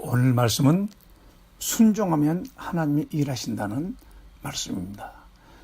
오늘 말씀은 순종하면 하나님이 일하신다는 말씀입니다.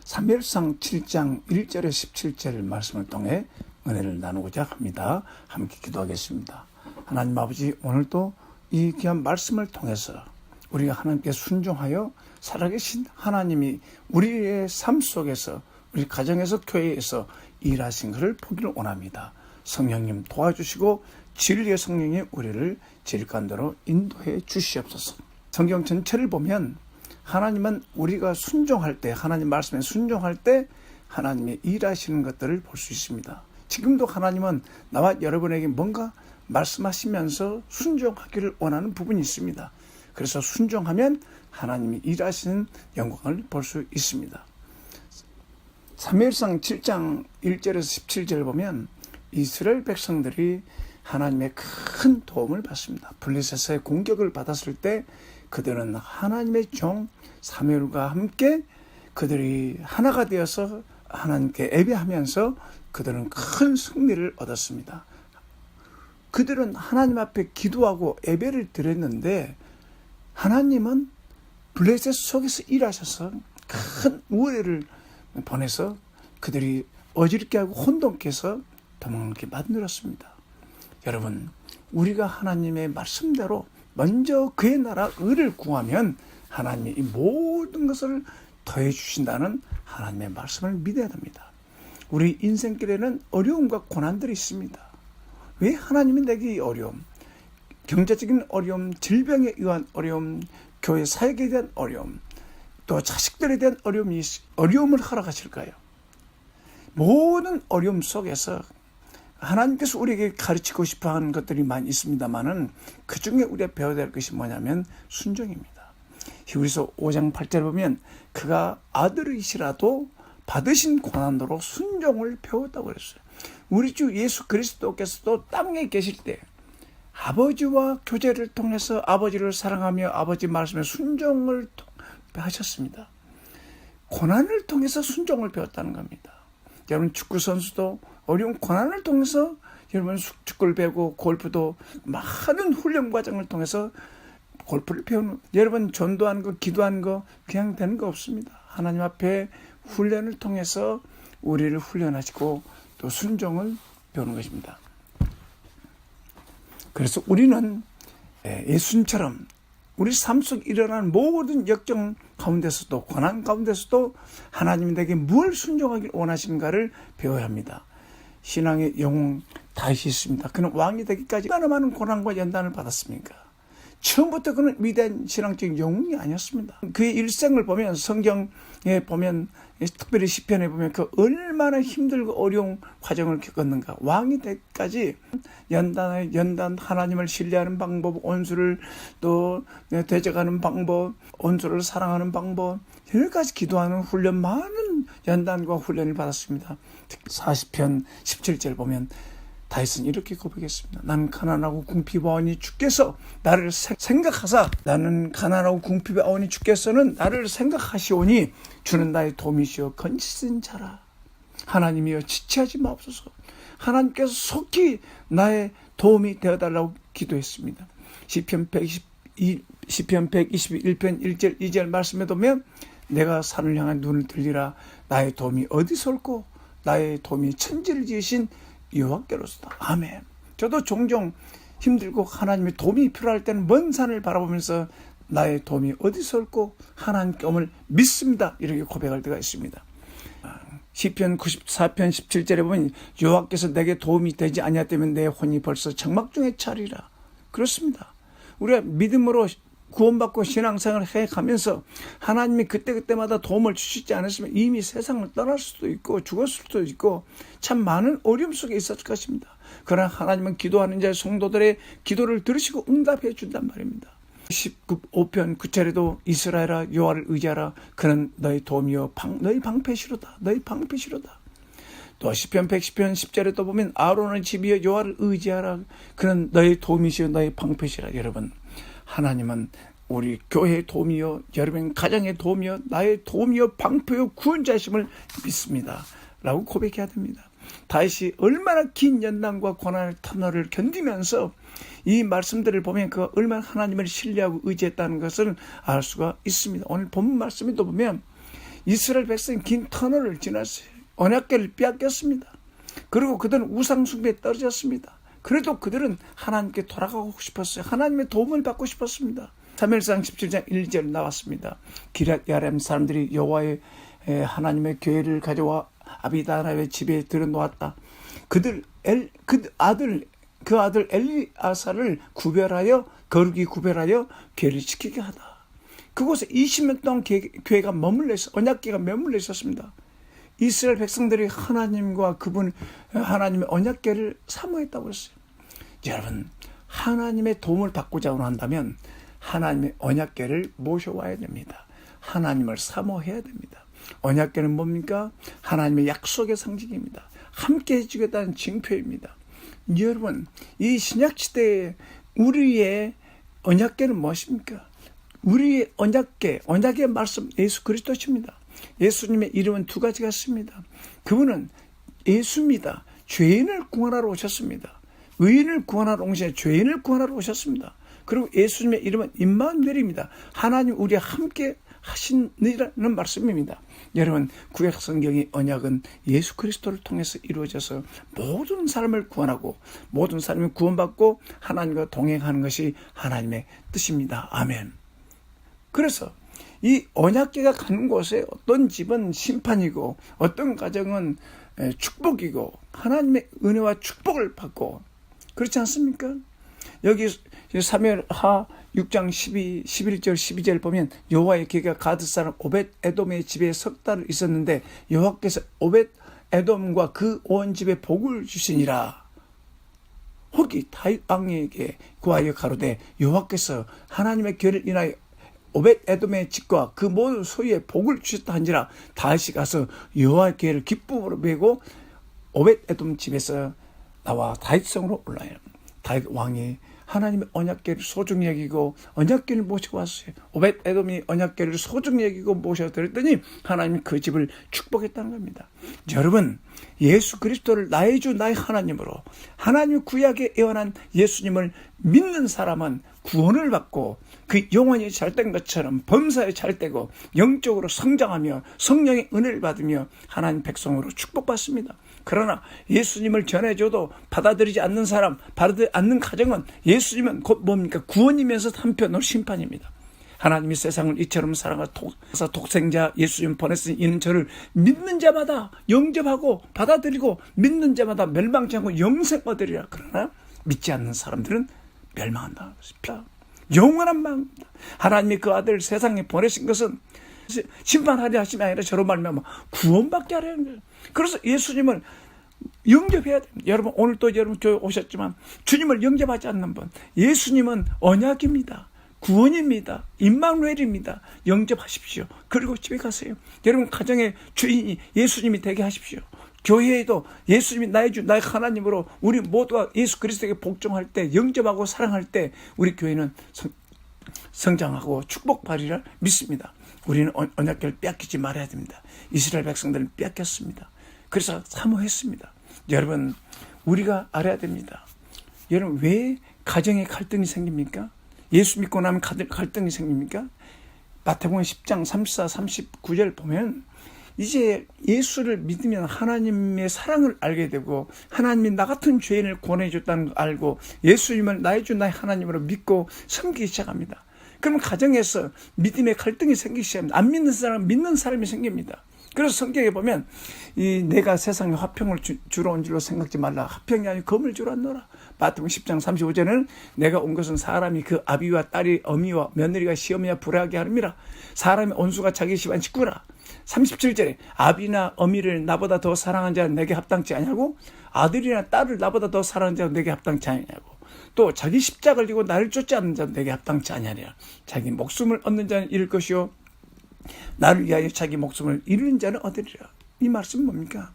사무엘상 7장 1절에 17절 말씀을 통해 은혜를 나누고자 합니다. 함께 기도하겠습니다. 하나님 아버지, 오늘도 이 귀한 말씀을 통해서 우리가 하나님께 순종하여 살아계신 하나님이 우리의 삶 속에서, 우리 가정에서, 교회에서 일하신 것을 보기를 원합니다. 성령님 도와주시고 진리의 성령이 우리를 진리간대로 인도해 주시옵소서. 성경 전체를 보면 하나님은 우리가 순종할 때, 하나님 말씀에 순종할 때 하나님이 일하시는 것들을 볼 수 있습니다. 지금도 하나님은 나와 여러분에게 뭔가 말씀하시면서 순종하기를 원하는 부분이 있습니다. 그래서 순종하면 하나님이 일하시는 영광을 볼 수 있습니다. 사무엘상 7장 1절에서 17절을 보면 이스라엘 백성들이 하나님의 큰 도움을 받습니다. 블레셋의 공격을 받았을 때 그들은 하나님의 종 사무엘과 함께 그들이 하나가 되어서 하나님께 예배하면서 그들은 큰 승리를 얻었습니다. 그들은 하나님 앞에 기도하고 예배를 드렸는데 하나님은 블레셋 속에서 일하셔서 큰 우레를 보내서 그들이 어지럽게 하고 혼돈케 해서 도망게 만들었습니다. 여러분, 우리가 하나님의 말씀대로 먼저 그의 나라 의를 구하면 하나님이 이 모든 것을 더해 주신다는 하나님의 말씀을 믿어야 됩니다. 우리 인생길에는 어려움과 고난들이 있습니다. 왜 하나님이 내게 이 어려움, 경제적인 어려움, 질병에 의한 어려움, 교회 사역에 대한 어려움, 또 자식들에 대한 어려움을 허락하실까요? 모든 어려움 속에서 하나님께서 우리에게 가르치고 싶어하는 것들이 많이 있습니다만은 그 중에 우리가 배워야 될 것이 뭐냐면 순종입니다. 히브리서 5장 8절에 보면 그가 아들이시라도 받으신 고난으로 순종을 배웠다고 그랬어요. 우리 주 예수 그리스도께서도 땅에 계실 때 아버지와 교제를 통해서 아버지를 사랑하며 아버지 말씀에 순종을 하셨습니다. 고난을 통해서 순종을 배웠다는 겁니다. 여러분, 축구 선수도 어려운 고난을 통해서 여러분 축구를 배우고 골프도 많은 훈련 과정을 통해서 골프를 배우는, 여러분 전도하는 거, 기도하는 거 그냥 되는 거 없습니다. 하나님 앞에 훈련을 통해서 우리를 훈련하시고 또 순종을 배우는 것입니다. 그래서 우리는 예수님처럼 우리 삶 속에 일어나는 모든 역경 가운데서도, 고난 가운데서도 하나님이 내게 뭘 순종하길 원하시는가를 배워야 합니다. 신앙의 영웅 다윗이 있습니다. 그는 왕이 되기까지 얼마나 많은 고난과 연단을 받았습니까? 처음부터 그는 위대한 신앙적인 영웅이 아니었습니다. 그의 일생을 보면, 성경에 보면, 특별히 시편에 보면 그 얼마나 힘들고 어려운 과정을 겪었는가. 왕이 되기까지 연단, 하나님을 신뢰하는 방법, 온수를 또 대적하는 방법, 온수를 사랑하는 방법, 여러 가지 기도하는 훈련, 많은 연단과 훈련을 받았습니다. 40편 17절 보면 다윗은 이렇게 고백했습니다. 나는 가난하고 궁핍하오니 주께서 나를 생각하사, 나는 가난하고 궁핍하오니 주께서는 나를 생각하시오니 주는 나의 도움이시오 건지신 자라. 하나님이여 지체하지 마옵소서. 하나님께서 속히 나의 도움이 되어달라고 기도했습니다. 시편 121편 1절 2절 말씀에 보면 내가 산을 향한 눈을 들리라. 나의 도움이 어디서 올꼬? 나의 도움이 천지를 지으신 여호와께로서다. 아멘. 저도 종종 힘들고 하나님의 도움이 필요할 때는 먼 산을 바라보면서 나의 도움이 어디서 올꼬? 하나님께 옴을 믿습니다. 이렇게 고백할 때가 있습니다. 시편 94편 17절에 보면 여호와께서 내게 도움이 되지 아니하다면 내 혼이 벌써 정막 중에 차리라. 그렇습니다. 우리가 믿음으로 구원받고 신앙생활을 해가면서 하나님이 그때그때마다 도움을 주시지 않았으면 이미 세상을 떠날 수도 있고 죽었을 수도 있고 참 많은 어려움 속에 있었을 것입니다. 그러나 하나님은 기도하는 자의 성도들의 기도를 들으시고 응답해 준단 말입니다. 15편 9절에도 이스라엘아 여호와를 의지하라. 그는 너희 도움이요 너희 방패시로다. 너희 방패시로다. 또 시편 110편 10절에 또 보면 아론의 집이여 여호와를 의지하라. 그는 너희 도움이시요 너희 방패시라. 여러분, 하나님은 우리 교회의 도움이요, 여러분 가정의 도움이요, 나의 도움이요, 방패요, 구원자심을 믿습니다 라고 고백해야 됩니다. 다윗이 얼마나 긴 연단과 고난의 터널을 견디면서 이 말씀들을 보면 그가 얼마나 하나님을 신뢰하고 의지했다는 것을 알 수가 있습니다. 오늘 본문 말씀에도 보면 이스라엘 백성이 긴 터널을 지났어요. 언약궤를 빼앗겼습니다. 그리고 그들은 우상 숭배에 떨어졌습니다. 그래도 그들은 하나님께 돌아가고 싶었어요. 하나님의 도움을 받고 싶었습니다. 사무엘상 17장 1절 나왔습니다. 기럇 야림 사람들이 여호와의 하나님의 교회를 가져와 아비다나의 집에 들여놓았다. 그 아들 엘리아사를 거룩히 구별하여 교회를 지키게 하다. 그곳에 20년 동안 교회가 언약궤가 머물러 있었습니다. 이스라엘 백성들이 하나님과 하나님의 언약궤를 사모했다고 했어요. 여러분, 하나님의 도움을 받고자 한다면 하나님의 언약궤를 모셔와야 됩니다. 하나님을 사모해야 됩니다. 언약궤는 뭡니까? 하나님의 약속의 상징입니다. 함께 해주겠다는 징표입니다. 여러분, 이 신약시대에 우리의 언약궤는 무엇입니까? 우리의 언약의 말씀 예수 그리스도십니다. 예수님의 이름은 두 가지가 있습니다. 그분은 예수입니다. 죄인을 구원하러 오셨습니다. 의인을 구원하러 오신 죄인을 구원하러 오셨습니다. 그리고 예수님의 이름은 임마누엘입니다. 하나님 우리와 함께 하시느라는 말씀입니다. 여러분, 구약 성경의 언약은 예수 그리스도를 통해서 이루어져서 모든 사람을 구원하고 모든 사람이 구원받고 하나님과 동행하는 것이 하나님의 뜻입니다. 아멘. 그래서 이 언약궤가 가는 곳에 어떤 집은 심판이고 어떤 가정은 축복이고 하나님의 은혜와 축복을 받고 그렇지 않습니까? 여기 사무엘하 6장 11절 12절 보면 여호와의 궤가 가드 사람 오벳 에돔의 집에 석 달 있었는데 여호와께서 오벳 에돔과 그 온 집에 복을 주시니라. 혹이 다윗 왕에게 구하여 가로되 여호와께서 하나님의 궤를 인하여 오벳 에돔의 집과 그 모든 소유에 복을 주셨다 한지라. 다윗이 가서 여호와의 궤를 기쁨으로 메고 오벳 에돔 집에서 나와 다윗성으로 올라요. 다윗 왕이 하나님의 언약궤를 소중히 여기고 언약궤를 모시고 왔어요. 오벳 에돔이 언약궤를 소중히 여기고 모셔드렸더니 하나님이 그 집을 축복했다는 겁니다. 여러분, 예수 그리스도를 나의 주 나의 하나님으로 하나님 구약에 예언한 예수님을 믿는 사람은 구원을 받고 그 영혼이 잘된 것처럼 범사에 잘되고 영적으로 성장하며 성령의 은혜를 받으며 하나님 백성으로 축복받습니다. 그러나 예수님을 전해줘도 받아들이지 않는 사람, 받아들이지 않는 가정은 예수님은 곧 뭡니까? 구원이면서 한편으로 심판입니다. 하나님이 세상을 이처럼 사랑하사 독생자 예수님 보냈으니 이는 저를 믿는 자마다 영접하고 받아들이고 믿는 자마다 멸망치 않고 영생 얻으리라. 그러나 믿지 않는 사람들은 멸망한다. 영원한 망입니다. 하나님이 그 아들 세상에 보내신 것은 심판하려 하심이 아니라 저로 말미암아 구원받게 하려는 거예요. 그래서 예수님을 영접해야 됩니다. 여러분, 오늘 또 여러분 교회 오셨지만 주님을 영접하지 않는 분, 예수님은 언약입니다. 구원입니다. 임마누엘입니다. 영접하십시오. 그리고 집에 가세요. 여러분, 가정의 주인이 예수님이 되게 하십시오. 교회에도 예수님이 나의 주, 나의 하나님으로 우리 모두가 예수 그리스도에게 복종할 때, 영접하고 사랑할 때 우리 교회는 성장하고 축복받으리라 믿습니다. 우리는 언약궤를 빼앗기지 말아야 됩니다. 이스라엘 백성들은 빼앗겼습니다. 그래서 사모했습니다. 여러분, 우리가 알아야 됩니다. 여러분, 왜 가정에 갈등이 생깁니까? 예수 믿고 나면 갈등이 생깁니까? 마태복음 10장 34, 39절 보면 이제 예수를 믿으면 하나님의 사랑을 알게 되고 하나님이 나 같은 죄인을 구원해 줬다는 걸 알고 예수님을 나의 주 나의 하나님으로 믿고 섬기기 시작합니다. 그러면 가정에서 믿음의 갈등이 생기기 시작합니다. 안 믿는 사람, 믿는 사람이 생깁니다. 그래서 성경에 보면 내가 세상에 화평을 주러 온 줄로 생각지 말라. 화평이 아니고 검을 주러 왔노라. 마태복음 10장 35절에는 내가 온 것은 사람이 그 아비와 딸이 어미와 며느리가 시어미와 불하게 하름이라. 사람의 온수가 자기 집안 식구라. 37절에 아비나 어미를 나보다 더 사랑한 자는 내게 합당치 아니하고 아들이나 딸을 나보다 더 사랑한 자는 내게 합당치 아니하고 또 자기 십자가를 지고 나를 쫓지 않는 자는 내게 합당치 아니하리라. 자기 목숨을 얻는 자는 잃을 것이요 나를 위하여 자기 목숨을 잃는 자는 얻으리라. 이 말씀은 뭡니까?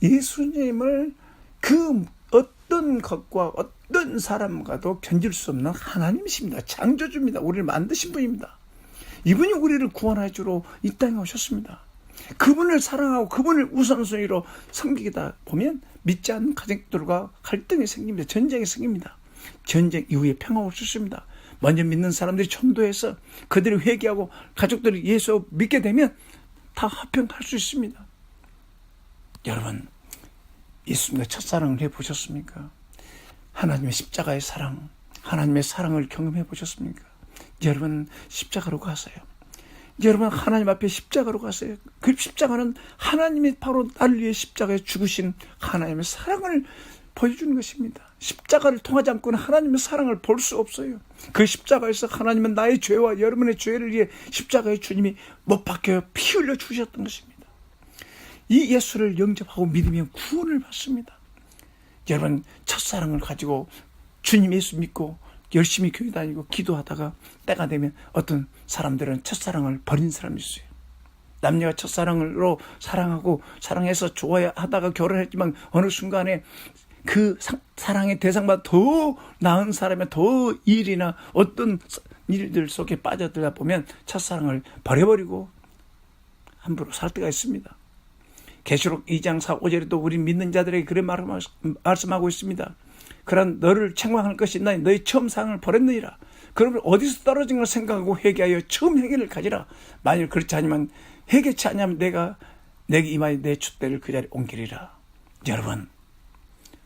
예수님을 그 어떤 것과 어떤 사람과도 견딜 수 없는 하나님이십니다. 창조주입니다. 우리를 만드신 분입니다. 이분이 우리를 구원해 주러 이 땅에 오셨습니다. 그분을 사랑하고 그분을 우선순위로 섬기다 보면 믿지 않는 가족들과 갈등이 생깁니다. 전쟁이 생깁니다. 전쟁 이후에 평화가 없습니다. 먼저 믿는 사람들이 전도해서 그들이 회개하고 가족들이 예수 믿게 되면 다 화평할 수 있습니다. 여러분, 예수님과 첫사랑을 해보셨습니까? 하나님의 십자가의 사랑, 하나님의 사랑을 경험해 보셨습니까? 여러분, 십자가로 가세요. 여러분, 하나님 앞에 십자가로 가세요. 그 십자가는 하나님이 바로 나를 위해 십자가에 죽으신 하나님의 사랑을 보여주는 것입니다. 십자가를 통하지 않고는 하나님의 사랑을 볼 수 없어요. 그 십자가에서 하나님은 나의 죄와 여러분의 죄를 위해 십자가에 주님이 못 박혀 피 흘려 주셨던 것입니다. 이 예수를 영접하고 믿으면 구원을 받습니다. 여러분, 첫사랑을 가지고 주님 예수 믿고 열심히 교회 다니고 기도하다가 때가 되면 어떤 사람들은 첫사랑을 버린 사람이 있어요. 남녀가 첫사랑으로 사랑하고 사랑해서 좋아하다가 결혼했지만 어느 순간에 그 사랑의 대상보다 더 나은 사람의 더 일이나 어떤 일들 속에 빠져들다 보면 첫사랑을 버려버리고 함부로 살 때가 있습니다. 계시록 2장 4, 5절에도 우리 믿는 자들에게 그런 말씀하고 있습니다. 그런 너를 책망할 것이 있나니 너희 처음 사랑을 버렸느니라. 그러면 어디서 떨어진 걸 생각하고 회개하여 처음 회개를 가지라. 만일 그렇지 않으면 회개치 않으면 내가 내게 임하여 내 촛대를 그 자리에 옮기리라. 여러분,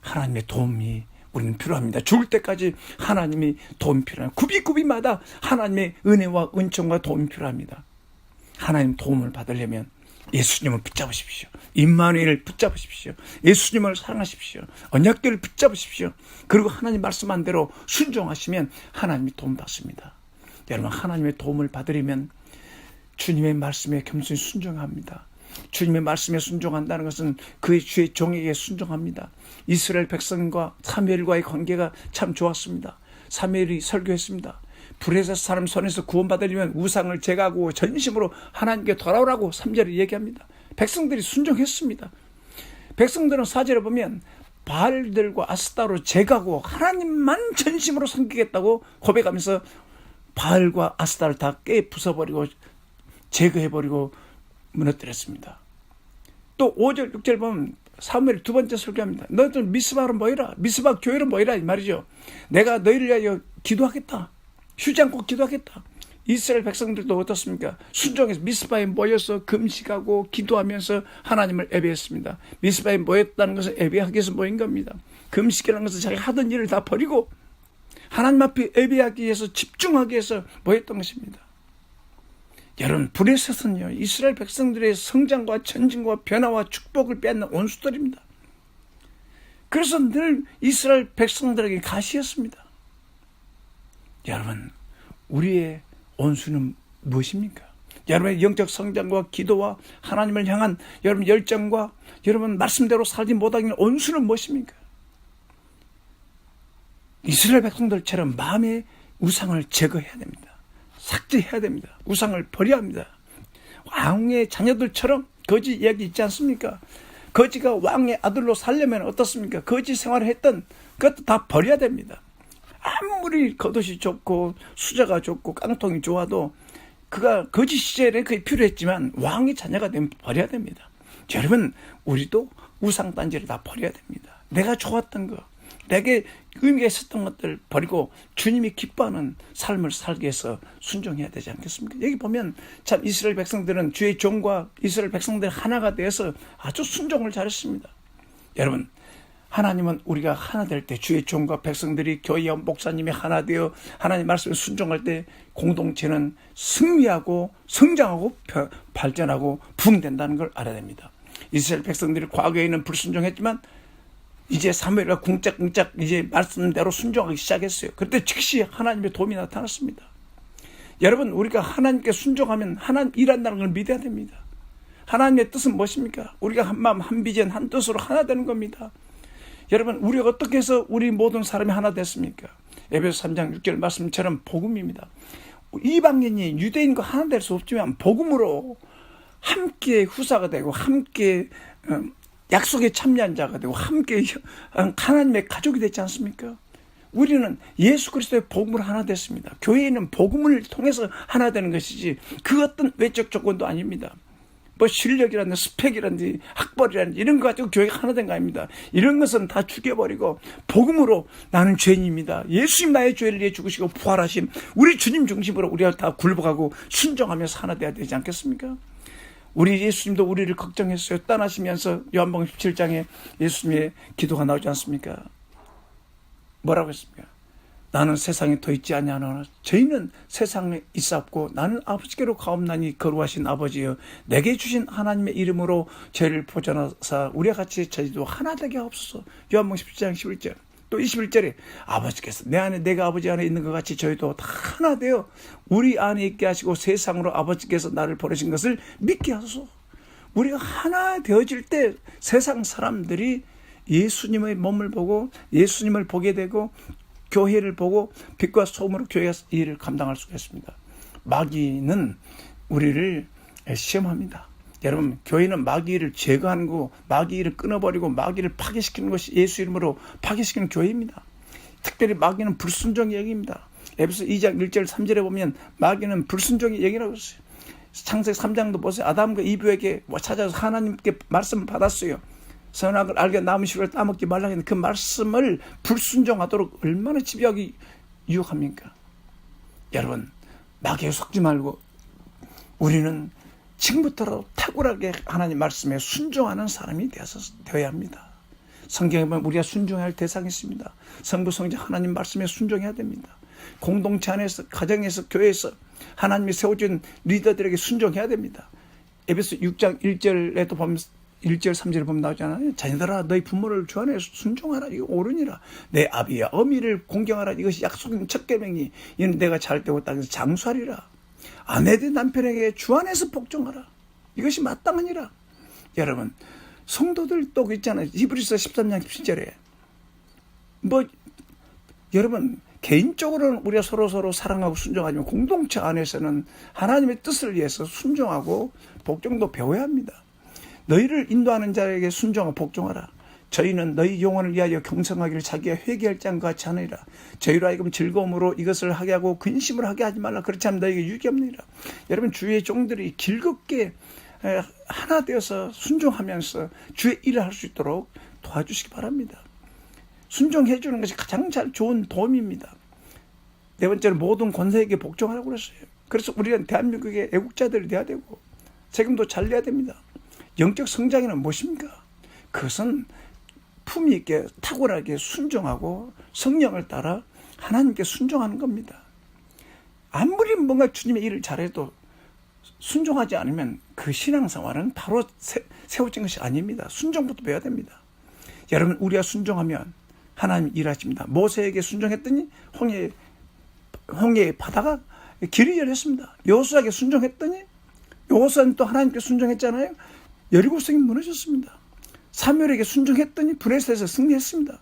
하나님의 도움이 우리는 필요합니다. 죽을 때까지 하나님이 도움이 필요합니다. 굽이굽이마다 하나님의 은혜와 은총과 도움이 필요합니다. 하나님 도움을 받으려면 예수님을 붙잡으십시오. 임마누엘을 붙잡으십시오. 예수님을 사랑하십시오. 언약궤를 붙잡으십시오. 그리고 하나님 말씀한 대로 순종하시면 하나님이 도움 받습니다. 여러분, 하나님의 도움을 받으려면 주님의 말씀에 겸손히 순종합니다. 주님의 말씀에 순종한다는 것은 그의 주의 종에게 순종합니다. 이스라엘 백성과 사무엘과의 관계가 참 좋았습니다. 사무엘이 설교했습니다. 불에서 사람 손에서 구원받으려면 우상을 제거하고 전심으로 하나님께 돌아오라고 3절에 얘기합니다. 백성들이 순종했습니다. 백성들은 4절에 보면 바알들과 아스타로 제거하고 하나님만 전심으로 섬기겠다고 고백하면서 바알과 아스타를 다 깨 부숴버리고 제거해버리고 무너뜨렸습니다. 또 5절, 6절 보면 사무엘이 두 번째 설교합니다. 너희들 미스바로 모이라. 미스바 교회로 모이라 이 말이죠. 내가 너희를 위하여 기도하겠다. 쉬지 않고 기도하겠다. 이스라엘 백성들도 어떻습니까? 순종해서 미스바에 모여서 금식하고 기도하면서 하나님을 예배했습니다. 미스바에 모였다는 것은 예배하기 위해서 모인 겁니다. 금식이라는 것은 자기가 하던 일을 다 버리고 하나님 앞에 예배하기 위해서 집중하기 위해서 모였던 것입니다. 여러분, 블레셋은요, 이스라엘 백성들의 성장과 전진과 변화와 축복을 빼앗는 원수들입니다. 그래서 늘 이스라엘 백성들에게 가시였습니다. 여러분, 우리의 원수는 무엇입니까? 여러분의 영적 성장과 기도와 하나님을 향한 여러분 열정과 여러분 말씀대로 살지 못하는 원수는 무엇입니까? 이스라엘 백성들처럼 마음의 우상을 제거해야 됩니다. 삭제해야 됩니다. 우상을 버려야 합니다. 왕의 자녀들처럼 거지 이야기 있지 않습니까? 거지가 왕의 아들로 살려면 어떻습니까? 거지 생활을 했던 그것도 다 버려야 됩니다. 아무리 겉옷이 좋고 수저가 좋고 깡통이 좋아도 그가 거지 시절에 그게 필요했지만 왕의 자녀가 되면 버려야 됩니다. 여러분, 우리도 우상단지를 다 버려야 됩니다. 내가 좋았던 거, 내게 의미가 있었던 것들 버리고 주님이 기뻐하는 삶을 살기 위해서 순종해야 되지 않겠습니까? 여기 보면 참 이스라엘 백성들은 주의 종과 이스라엘 백성들 하나가 되어서 아주 순종을 잘했습니다. 여러분, 하나님은 우리가 하나 될 때 주의 종과 백성들이 교회와 목사님이 하나 되어 하나님 말씀에 순종할 때 공동체는 승리하고 성장하고 발전하고 부흥된다는 걸 알아야 됩니다. 이스라엘 백성들이 과거에는 불순종했지만 이제 사무엘과 궁짝궁짝 이제 말씀대로 순종하기 시작했어요. 그때 즉시 하나님의 도움이 나타났습니다. 여러분, 우리가 하나님께 순종하면 하나님 일한다는 걸 믿어야 됩니다. 하나님의 뜻은 무엇입니까? 우리가 한 마음 한 비전 한 뜻으로 하나 되는 겁니다. 여러분, 우리가 어떻게 해서 우리 모든 사람이 하나 됐습니까? 에베소 3장 6절 말씀처럼 복음입니다. 이방인이 유대인과 하나 될 수 없지만 복음으로 함께 후사가 되고 함께 약속에 참여한 자가 되고 함께 하나님의 가족이 되지 않습니까? 우리는 예수 그리스도의 복음으로 하나 됐습니다. 교회에는 복음을 통해서 하나 되는 것이지 그 어떤 외적 조건도 아닙니다. 뭐 실력이라든지 스펙이라든지 학벌이라든지 이런 거 가지고 교회가 하나 된 거 아닙니다. 이런 것은 다 죽여버리고 복음으로 나는 죄인입니다. 예수님 나의 죄를 위해 죽으시고 부활하신 우리 주님 중심으로 우리가 다 굴복하고 순종하면서 하나 돼야 되지 않겠습니까? 우리 예수님도 우리를 걱정했어요. 떠나시면서 요한복음 17장에 예수님의 기도가 나오지 않습니까? 뭐라고 했습니까? 나는 세상에 더 있지 아니하노라. 저희는 세상에 있었고 나는 아버지께로 가옵나니 거룩하신 아버지여 내게 주신 하나님의 이름으로 죄를 보전하사 우리와 같이 저희도 하나 되게 하옵소서. 요한복음 17장 11절. 또 21절에 아버지께서 내 안에 내가 아버지 안에 있는 것 같이 저희도 다 하나 되어 우리 안에 있게 하시고 세상으로 아버지께서 나를 보내신 것을 믿게 하소서. 우리가 하나 되어질 때 세상 사람들이 예수님의 몸을 보고 예수님을 보게 되고 교회를 보고 빛과 소금으로 교회가 이 일을 감당할 수가 있습니다. 마귀는 우리를 시험합니다. 여러분, 교회는 마귀를 제거하는 거, 마귀를 끊어버리고 마귀를 파괴시키는 것이 예수 이름으로 파괴시키는 교회입니다. 특별히 마귀는 불순종의 영입니다. 에베소 2장 1절 3절에 보면 마귀는 불순종의 영이라고 했어요. 창세기 3장도 보세요. 아담과 이브에게 찾아서 하나님께 말씀을 받았어요. 선악을 알게 남은 씨를 따먹지 말라 했는데 그 말씀을 불순종하도록 얼마나 집요하게 유혹합니까? 여러분, 마귀에 속지 말고 우리는 지금부터라도 탁월하게 하나님 말씀에 순종하는 사람이 되어야 합니다. 성경에 보면 우리가 순종해야 할 대상이 있습니다. 성부, 성자 하나님 말씀에 순종해야 됩니다. 공동체 안에서, 가정에서, 교회에서 하나님이 세워준 리더들에게 순종해야 됩니다. 에베소 6장 1절에도 보면 1절 3절에 보면 나오잖아요. 자녀들아 너희 부모를 주 안에 순종하라. 이거 옳으니라. 내 아비와 어미를 공경하라. 이것이 약속인 첫 계명이 이는 내가 잘 되고 땅에서 장수하리라. 아내들 남편에게 주 안에서 복종하라. 이것이 마땅하니라. 여러분, 성도들 또 있잖아요. 히브리서 13장 10절에 여러분 개인적으로는 우리가 서로 사랑하고 순종하지만 공동체 안에서는 하나님의 뜻을 위해서 순종하고 복종도 배워야 합니다. 너희를 인도하는 자에게 순종하고 복종하라. 저희는 너희 영혼을 위하여 경성하기를 자기가 회개할 장과 같이 하느니라. 저희로 하여금 즐거움으로 이것을 하게 하고 근심을 하게 하지 말라. 그렇지 않으면 너희에게 유익이 없느니라. 여러분, 주의 종들이 즐겁게 하나 되어서 순종하면서 주의 일을 할 수 있도록 도와주시기 바랍니다. 순종해 주는 것이 가장 좋은 도움입니다. 네 번째로 모든 권세에게 복종하라고 그랬어요. 그래서 우리가 대한민국의 애국자들이 돼야 되고 책임도 잘 내야 됩니다. 영적 성장에는 무엇입니까? 그것은 품위 있게 탁월하게 순종하고 성령을 따라 하나님께 순종하는 겁니다. 아무리 뭔가 주님의 일을 잘해도 순종하지 않으면 그 신앙생활은 바로 세워진 것이 아닙니다. 순종부터 배워야 됩니다. 여러분, 우리가 순종하면 하나님 일하십니다. 모세에게 순종했더니 홍해 바다가 길이 열렸습니다. 여호수아에게 순종했더니 여호수아는 또 하나님께 순종했잖아요. 여리고성이 무너졌습니다. 사무엘에게 순종했더니 브레스에서 승리했습니다.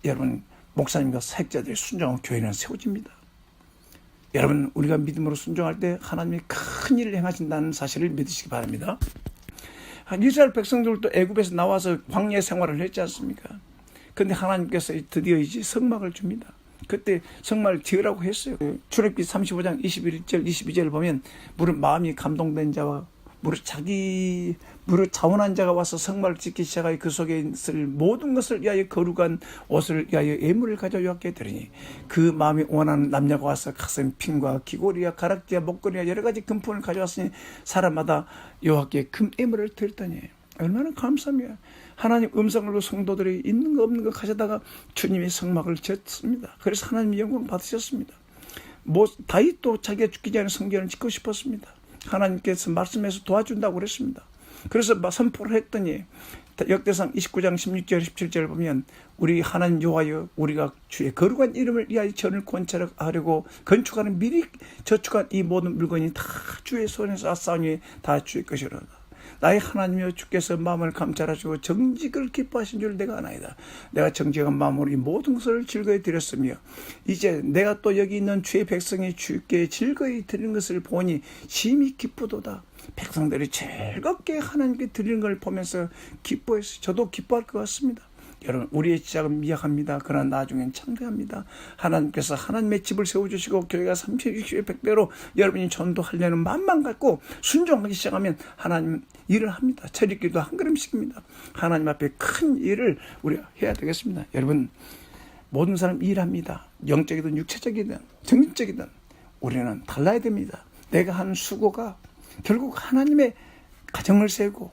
여러분, 목사님과 사역자들이 순종하고 교회는 세워집니다. 여러분, 우리가 믿음으로 순종할 때 하나님이 큰 일을 행하신다는 사실을 믿으시기 바랍니다. 이스라엘 백성들도 애굽에서 나와서 광야 생활을 했지 않습니까? 그런데 하나님께서 드디어 이제 성막을 줍니다. 그때 성막을 지으라고 했어요. 출애굽기 35장 21절 22절을 보면 무릇 마음이 감동된 자와 무릇 자원한 자가 와서 성막을 짓기 시작하여 그 속에 있을 모든 것을 위하여 거룩한 옷을 위하여 예물을 가져 여호와께 드리니 그 마음이 원하는 남녀가 와서 가슴 핀과 귀고리와 가락지와 목걸이와 여러 가지 금품을 가져왔으니 사람마다 여호와께 금 예물을 드렸더니 얼마나 감사합니다. 하나님 음성을 듣고 성도들이 있는 거 없는 거 가져다가 주님의 성막을 지었습니다. 그래서 하나님의 영광 받으셨습니다. 다윗도 자기가 죽기 전에 성전을 짓고 싶었습니다. 하나님께서 말씀해서 도와준다고 그랬습니다. 그래서 선포를 했더니 역대상 29장 16절 17절을 보면 우리 하나님 여호와여 우리가 주의 거룩한 이름을 위하여 전을 건축하려고 건축하는 미리 저축한 이 모든 물건이 다 주의 손에서 아싸우니 다 주의 것이로다. 나의 하나님이여 주께서 마음을 감찰하시고 정직을 기뻐하신 줄 내가 아나이다. 내가 정직한 마음으로 이 모든 것을 즐거이 드렸으며 이제 내가 또 여기 있는 주의 백성이 주께 즐거이 드리는 것을 보니 심히 기쁘도다. 백성들이 즐겁게 하나님께 드리는 걸 보면서 기뻐했어요. 저도 기뻐할 것 같습니다. 여러분, 우리의 시작은 미약합니다. 그러나 나중엔 창대합니다. 하나님께서 하나님의 집을 세워주시고 교회가 30, 60에 100배로 여러분이 전도하려는 마음만 갖고 순종하기 시작하면 하나님 일을 합니다. 철익기도 한 걸음씩입니다. 하나님 앞에 큰 일을 우리가 해야 되겠습니다. 여러분, 모든 사람 일합니다. 영적이든 육체적이든 정신적이든 우리는 달라야 됩니다. 내가 하는 수고가 결국 하나님의 가정을 세우고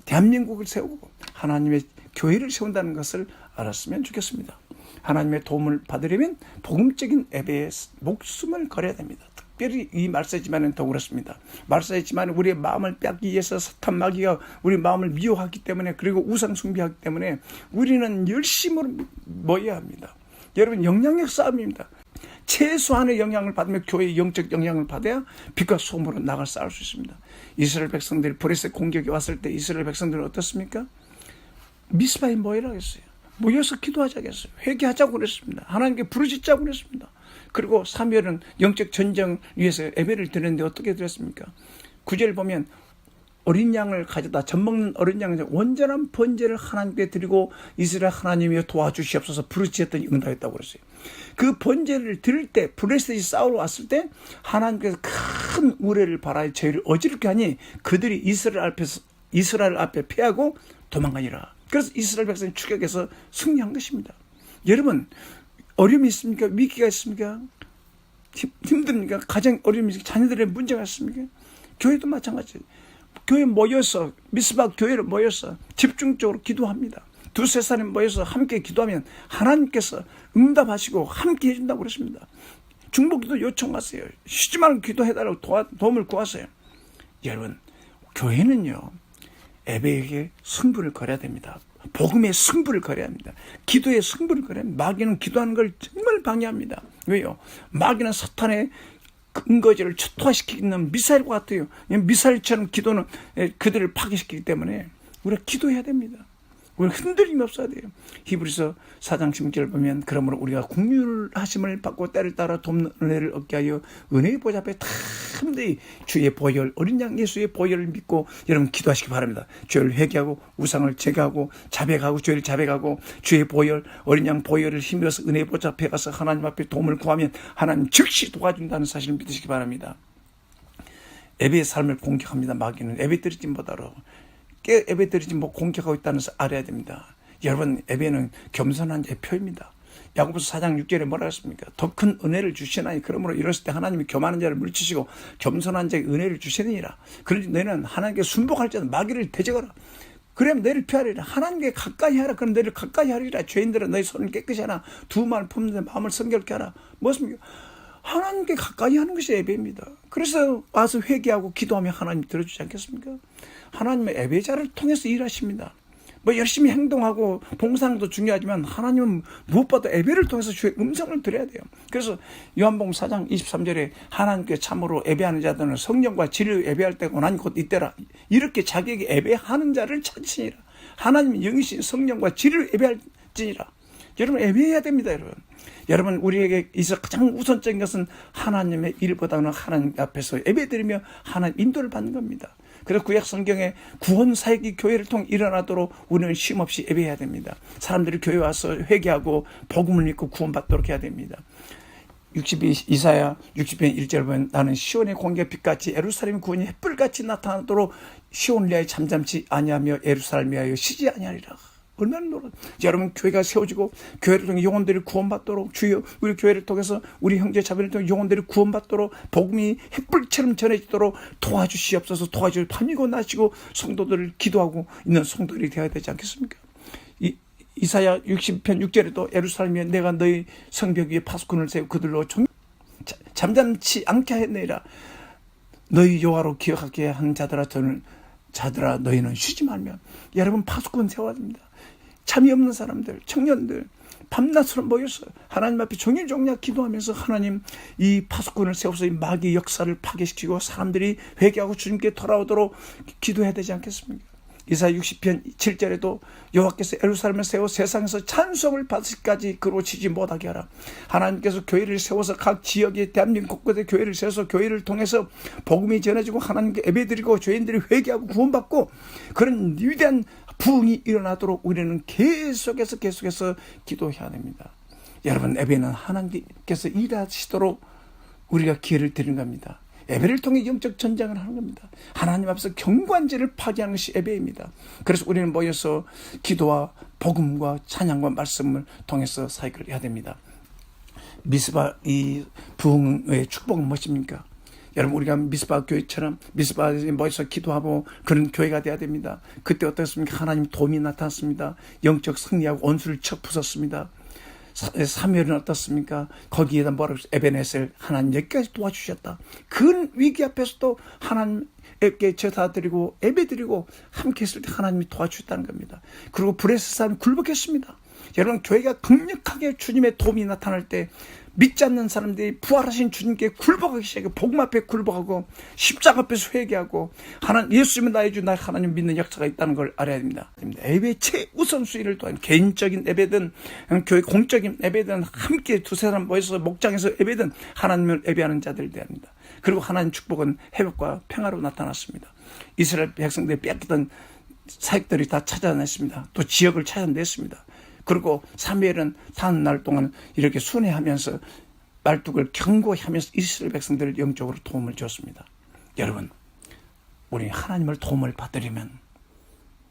대한민국을 세우고 하나님의 교회를 세운다는 것을 알았으면 좋겠습니다. 하나님의 도움을 받으려면 복음적인 예배에 목숨을 걸어야 됩니다. 특별히 이 말세지만은 더 그렇습니다. 말세지만 우리의 마음을 뺏기 위해서 사탄 마귀가 우리 마음을 미워하기 때문에, 그리고 우상 숭배하기 때문에 우리는 열심으로 모여야 합니다. 여러분, 영향력 싸움입니다. 최소한의 영향을 받으며 교회의 영적 영향을 받아야 빛과 소금으로 나갈 싸울 수 있습니다. 이스라엘 백성들이 브레셋 공격이 왔을 때 이스라엘 백성들은 어떻습니까? 미스바에 모이라고 했어요. 모여서 기도하자고 했어요. 회개하자고 그랬습니다. 하나님께 부르짖자고 그랬습니다. 그리고 사무엘은 영적 전쟁 위해서 예배를 드렸는데 어떻게 드렸습니까? 9절 보면 어린 양을 가져다, 젖먹는 어린 양을 온전한 번제를 하나님께 드리고 이스라엘 하나님이여 도와주시옵소서 부르짖었더니 응답했다고 그랬어요. 그 번제를 드릴 때 블레셋이 싸우러 왔을 때 하나님께서 큰 우레를 바라에 저희를 어지럽게 하니 그들이 이스라엘 앞에 패하고 도망가니라. 그래서 이스라엘 백성이 추격해서 승리한 것입니다. 여러분, 어려움이 있습니까? 위기가 있습니까? 힘듭니까? 가정 어려움이 있습니까? 자녀들의 문제가 있습니까? 교회도 마찬가지예요. 교회 모여서, 미스바 교회를 모여서 집중적으로 기도합니다. 두세 사람이 모여서 함께 기도하면 하나님께서 응답하시고 함께 해준다고 그랬습니다. 중보기도 요청하세요. 쉬지 말고 기도해달라고 도움을 구하세요. 여러분, 교회는요, 예배에게 승부를 걸어야 됩니다. 복음의 승부를 걸어야 합니다. 기도의 승부를 걸어야 합니다. 마귀는 기도하는 걸 정말 방해합니다. 왜요? 마귀는 사탄의 근거지를 초토화시키는 미사일과 같아요. 미사일처럼 기도는 그들을 파괴시키기 때문에 우리가 기도해야 됩니다. 우리가 흔들림이 없어야 돼요. 히브리서 4장 16절을 보면 그러므로 우리가 긍휼하심을 받고 때를 따라 돕는 은혜를 얻게 하여 은혜의 보좌 앞에 탐대히 주의 보혈, 어린 양 예수의 보혈을 믿고 여러분 기도하시기 바랍니다. 죄를 회개하고 우상을 제거하고 자백하고 죄를 자백하고 주의 보혈, 어린 양 보혈을 힘입어서 은혜의 보좌 앞에 가서 하나님 앞에 도움을 구하면 하나님 즉시 도와준다는 사실을 믿으시기 바랍니다. 예배의 삶을 공격합니다. 마귀는 예배 드리지 못하러 예배 드리지 못 공격하고 있다는 것을 알아야 됩니다. 여러분, 예배는 겸손한 자의 표입니다. 야고보서 4장 6절에 뭐라 했습니까? 더 큰 은혜를 주시나니 그러므로 이랬을 때 하나님이 교만한 자를 물리치시고 겸손한 자에게 은혜를 주시느니라. 그러니 너희는 하나님께 순복할 때는 마귀를 대적하라. 그러면 너희를 피하리라. 하나님께 가까이 하라. 그럼 너희를 가까이 하리라. 죄인들은 너희 손을 깨끗이 하라. 두 마음을 품는데 마음을 성결케 하라. 무엇입니까? 하나님께 가까이 하는 것이 예배입니다. 그래서 와서 회개하고 기도하면 하나님 들어주지 않겠습니까? 하나님의 예배자를 통해서 일하십니다. 뭐 열심히 행동하고 봉사도 중요하지만 하나님은 무엇보다 예배를 통해서 주의 음성을 들어야 돼요. 그래서 요한복음 4장 23절에 하나님께 참으로 예배하는 자들은 성령과 진리로 예배할 때가 오나니 곧 이때라. 이렇게 자기에게 예배하는 자를 찾으시니라. 하나님은 영이신 성령과 진리로 예배할지니라. 여러분, 예배해야 됩니다. 여러분, 우리에게 있어 가장 우선적인 것은 하나님의 일보다는 하나님 앞에서 예배드리며 하나님 인도를 받는 겁니다. 그래서 구약 성경에 구원 사역이 교회를 통해 일어나도록 우리는 쉼없이 예배해야 됩니다. 사람들이 교회 와서 회개하고 복음을 믿고 구원받도록 해야 됩니다. 이사야 60편 1절 보면 나는 시온의 공개 빛같이 예루살렘의 구원이 햇불같이 나타나도록 시온을 위하여 잠잠치 아니하며 예루살렘을 위하여 쉬지 아니하리라. 얼마나 놀라. 여러분, 교회가 세워지고 교회를 통해 영혼들이 구원받도록 주여 우리 교회를 통해서 우리 형제 자매를 통해 영혼들이 구원받도록 복음이 햇불처럼 전해지도록 도와주시옵소서. 도와주시고 밤이고 낮이고 성도들을 기도하고 있는 성도들이 되어야 되지 않겠습니까? 이사야 60편 6절에도 예루살렘에 내가 너희 성벽 위에 파수꾼을 세우고 그들로 잠잠치 않게 했느니라. 너희 여호와로 기억하게 한 자들아 너희는 쉬지 말며. 여러분, 파수꾼 세워야 됩니다. 참이 없는 사람들, 청년들 밤낮으로 모여서 하나님 앞에 종일종일 기도하면서 하나님 이 파수꾼을 세워서 이 마귀 역사를 파괴시키고 사람들이 회개하고 주님께 돌아오도록 기도해야 되지 않겠습니까? 이사야 60편 7절에도 여호와께서 예루살렘을 세워 세상에서 찬송을 받으시기까지 그로치지 못하게 하라. 하나님께서 교회를 세워서 각 지역에 대한민국 곳에 교회를 세워서 교회를 통해서 복음이 전해지고 하나님께 예배드리고 죄인들이 회개하고 구원받고 그런 위대한 부흥이 일어나도록 우리는 계속해서 기도해야 됩니다. 여러분, 예배는 하나님께서 일하시도록 우리가 기회를 드리는 겁니다. 예배를 통해 영적 전쟁을 하는 겁니다. 하나님 앞에서 경관제를 파괴하는 것이 예배입니다. 그래서 우리는 모여서 기도와 복음과 찬양과 말씀을 통해서 사역을 해야 됩니다. 미스바 이 부흥의 축복은 무엇입니까? 여러분, 우리가 미스바 교회처럼 미스바에 모여서 기도하고 그런 교회가 돼야 됩니다. 그때 어떻습니까? 하나님 도움이 나타났습니다. 영적 승리하고 원수를 쳐 부쉈습니다. 사무엘은 어떻습니까? 거기에다 뭐라고 했어요? 에베네셀, 하나님 여기까지 도와주셨다. 그 위기 앞에서도 하나님께 제사드리고 예배드리고 함께 했을 때 하나님이 도와주셨다는 겁니다. 그리고 브레스 사람이 굴복했습니다. 여러분, 교회가 강력하게 주님의 도움이 나타날 때 믿지 않는 사람들이 부활하신 주님께 굴복하기 시작하고 복음 앞에 굴복하고 십자가 앞에서 회개하고 하나님, 예수님은 나의 주, 나 하나님 믿는 역사가 있다는 걸 알아야 됩니다. 예배의 최우선순위를 또한 개인적인 예배든 교회 공적인 예배든 함께 두세 사람 모여서 목장에서 예배든 하나님을 예배하는 자들이 되어야 합니다. 그리고 하나님 축복은 회복과 평화로 나타났습니다. 이스라엘 백성들이 뺏기던 사역들이 다 찾아냈습니다. 또 지역을 찾아냈습니다. 그리고 사무엘은 사는 날 동안 이렇게 순회하면서 말뚝을 견고히 하면서 이스라엘 백성들을 영적으로 도움을 줬습니다. 여러분, 우리 하나님을 도움을 받으려면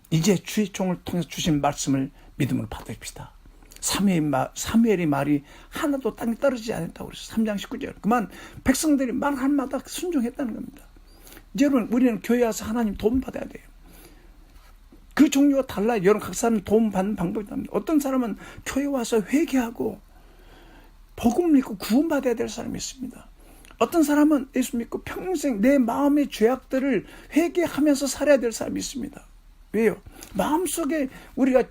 이제 주의 종을 통해서 주신 말씀을 믿음으로 받읍시다. 사무엘의 말이 하나도 땅에 떨어지지 않았다고 그랬어요. 3장 19절. 그만 백성들이 말한 마다 순종했다는 겁니다. 여러분, 우리는 교회 와서 하나님 도움 받아야 돼요. 그 종류가 달라요. 여러분, 각 사람 도움 받는 방법이 다릅니다. 어떤 사람은 교회 와서 회개하고 복음 믿고 구원받아야 될 사람이 있습니다. 어떤 사람은 예수 믿고 평생 내 마음의 죄악들을 회개하면서 살아야 될 사람이 있습니다. 왜요? 마음속에 우리가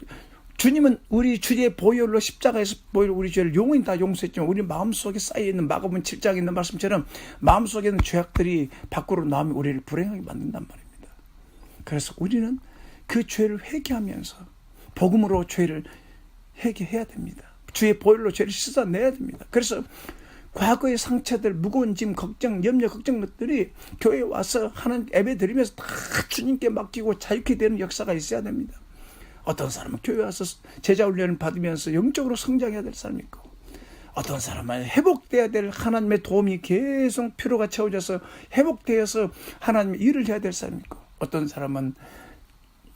주님은 우리 주의 보혈로 십자가에서 보혈로 우리 죄를 영원히 다 용서했지만 우리 마음속에 쌓여있는 마가복음 7장에 있는 말씀처럼 마음속에 있는 죄악들이 밖으로 나오면 우리를 불행하게 만든단 말입니다. 그래서 우리는 그 죄를 회개하면서 복음으로 죄를 회개해야 됩니다. 주의 보혈로 죄를 씻어내야 됩니다. 그래서 과거의 상처들, 무거운 짐, 걱정, 염려, 걱정 것들이 교회에 와서 하나님 예배 드리면서 다 주님께 맡기고 자유케 되는 역사가 있어야 됩니다. 어떤 사람은 교회 와서 제자 훈련을 받으면서 영적으로 성장해야 될 사람이 있고, 어떤 사람은 회복돼야 될 하나님의 도움이 계속 피로가 채워져서 회복되어서 하나님의 일을 해야 될 사람이 있고, 어떤 사람은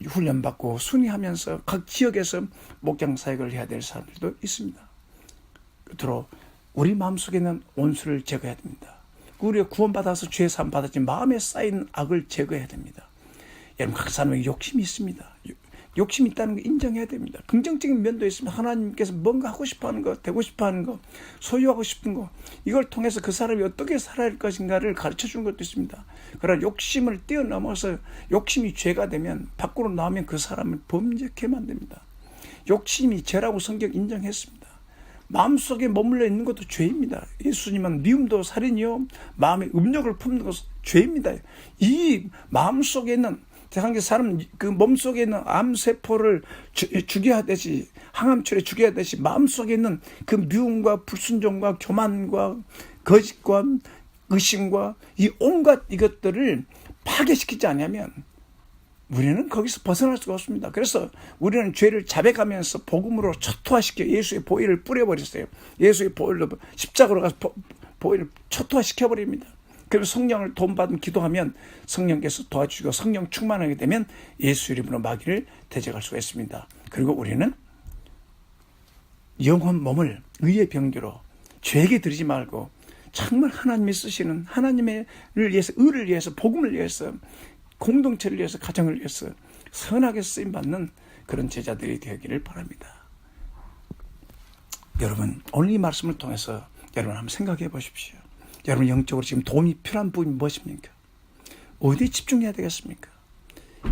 훈련받고 순위하면서 각 지역에서 목장 사역을 해야 될 사람들도 있습니다. 끝으로 우리 마음속에는 원수를 제거해야 됩니다. 우리가 구원받아서 죄 사함 받았지만 마음에 쌓인 악을 제거해야 됩니다. 여러분, 각 사람에게 욕심이 있습니다. 욕심이 있다는 거 인정해야 됩니다. 긍정적인 면도 있으면 하나님께서 뭔가 하고 싶어하는 거, 되고 싶어하는 거, 소유하고 싶은 거, 이걸 통해서 그 사람이 어떻게 살아야 할 것인가를 가르쳐주는 것도 있습니다. 그러나 욕심을 뛰어넘어서 욕심이 죄가 되면 밖으로 나오면 그 사람을 범죄케 만듭니다. 욕심이 죄라고 성경 인정했습니다. 마음속에 머물러 있는 것도 죄입니다. 예수님은 미움도 살인이요 마음에 음욕을 품는 것은 죄입니다. 이 마음속에 있는 사람 그 몸속에 있는 암세포를 죽여야 하듯이 항암철에 죽여야 하듯이 마음속에 있는 그 미움과 불순종과 교만과 거짓과 의심과 이 온갖 이것들을 파괴시키지 않으면 우리는 거기서 벗어날 수가 없습니다. 그래서 우리는 죄를 자백하면서 복음으로 초토화시켜 예수의 보혈을 뿌려버렸어요. 예수의 보혈로 십자가로 가서 보혈을 초토화시켜버립니다. 그리고 성령을 도움받은 기도하면 성령께서 도와주시고 성령 충만하게 되면 예수 이름으로 마귀를 대적할 수가 있습니다. 그리고 우리는 영혼 몸을 의의 병기로 죄에게 드리지 말고 정말 하나님이 쓰시는 하나님을 위해서, 의를 위해서, 복음을 위해서, 공동체를 위해서, 가정을 위해서 선하게 쓰임받는 그런 제자들이 되기를 바랍니다. 여러분, 오늘 이 말씀을 통해서 여러분 한번 생각해 보십시오. 여러분, 영적으로 지금 도움이 필요한 부분이 무엇입니까? 어디에 집중해야 되겠습니까?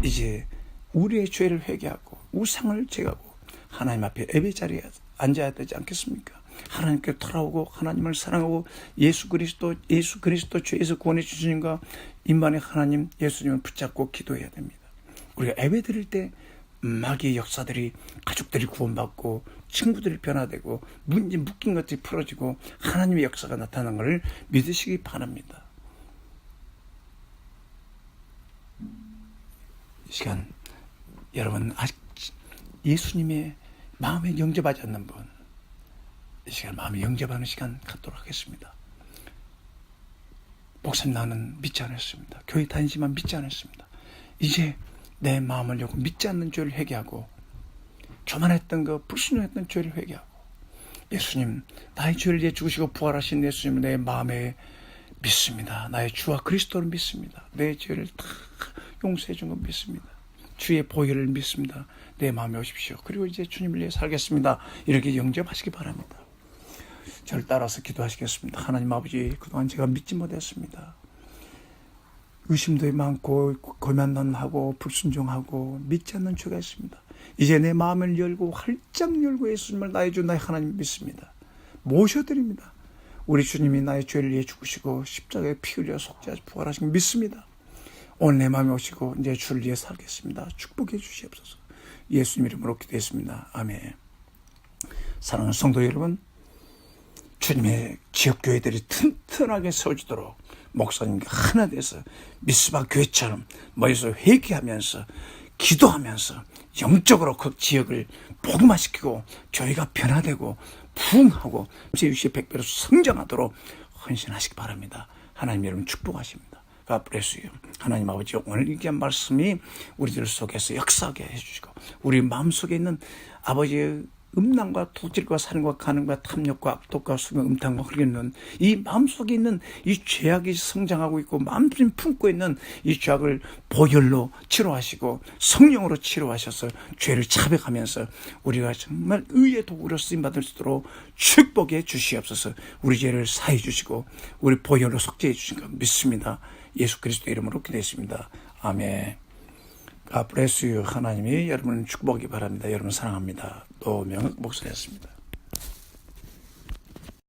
이제 우리의 죄를 회개하고 우상을 제거하고 하나님 앞에 예배 자리에 앉아야 되지 않겠습니까? 하나님께 돌아오고 하나님을 사랑하고 예수 그리스도 죄에서 구원해 주시님과 임만의 하나님 예수님을 붙잡고 기도해야 됩니다. 우리가 예배 드릴 때 마귀의 역사들이 가족들이 구원받고 친구들이 변화되고 묶인 것들이 풀어지고 하나님의 역사가 나타나는 것을 믿으시기 바랍니다. 이 시간 여러분 아직 예수님의 마음에 영접하지 않는 분, 이 시간 마음에 영접하는 시간 갖도록 하겠습니다. 목사님, 나는 믿지 않았습니다. 교회 다니지만 믿지 않았습니다. 이제 내 마음을 열고 믿지 않는 죄를 회개하고, 교만했던 거, 불순종했던 죄를 회개하고, 예수님, 나의 죄를 위해 죽으시고 부활하신 예수님을 내 마음에 믿습니다. 나의 주와 그리스도를 믿습니다. 내 죄를 다 용서해 준 걸 믿습니다. 주의 보혈을 믿습니다. 내 마음에 오십시오. 그리고 이제 주님을 위해 살겠습니다. 이렇게 영접하시기 바랍니다. 저를 따라서 기도하시겠습니다. 하나님 아버지, 그동안 제가 믿지 못했습니다. 의심도 많고 고만난하고 불순종하고 믿지 않는 죄가 있습니다. 이제 내 마음을 열고 활짝 열고 예수님을 나의 주 나의 하나님 믿습니다. 모셔드립니다. 우리 주님이 나의 죄를 위해 죽으시고 십자가에 피 흘려 속죄하시 부활하신 걸 믿습니다. 오늘 내 마음에 오시고 이제 주를 위해 살겠습니다. 축복해 주시옵소서. 예수님 이름으로 기도했습니다. 아멘. 사랑하는 성도 여러분, 주님의 지역교회들이 튼튼하게 세워지도록 목사님과 하나 돼서 미스바 교회처럼 모여서 회개하면서 기도하면서 영적으로 그 지역을 복음화시키고 교회가 변화되고 부흥하고 제6시 100배로 성장하도록 헌신하시기 바랍니다. 하나님 여러분 축복하십니다. God bless you. 하나님 아버지, 오늘 얘기한 말씀이 우리들 속에서 역사하게 해주시고, 우리 마음속에 있는 아버지의 음란과 도질과 살인과 간음과 탐욕과 악독과 수명 음탕과 흐르는 이 마음속에 있는 이 죄악이 성장하고 있고 마음속에 품고 있는 이 죄악을 보혈로 치료하시고 성령으로 치료하셔서 죄를 차별하면서 우리가 정말 의의 도구로 쓰임받을 수 있도록 축복해 주시옵소서. 우리 죄를 사해 주시고 우리 보혈로 속죄해 주신 것 믿습니다. 예수 그리스도 이름으로 기도했습니다. 아멘. God bless you. 하나님이 여러분을 축복하기 바랍니다. 여러분 사랑합니다. 노명흑 목사였습니다.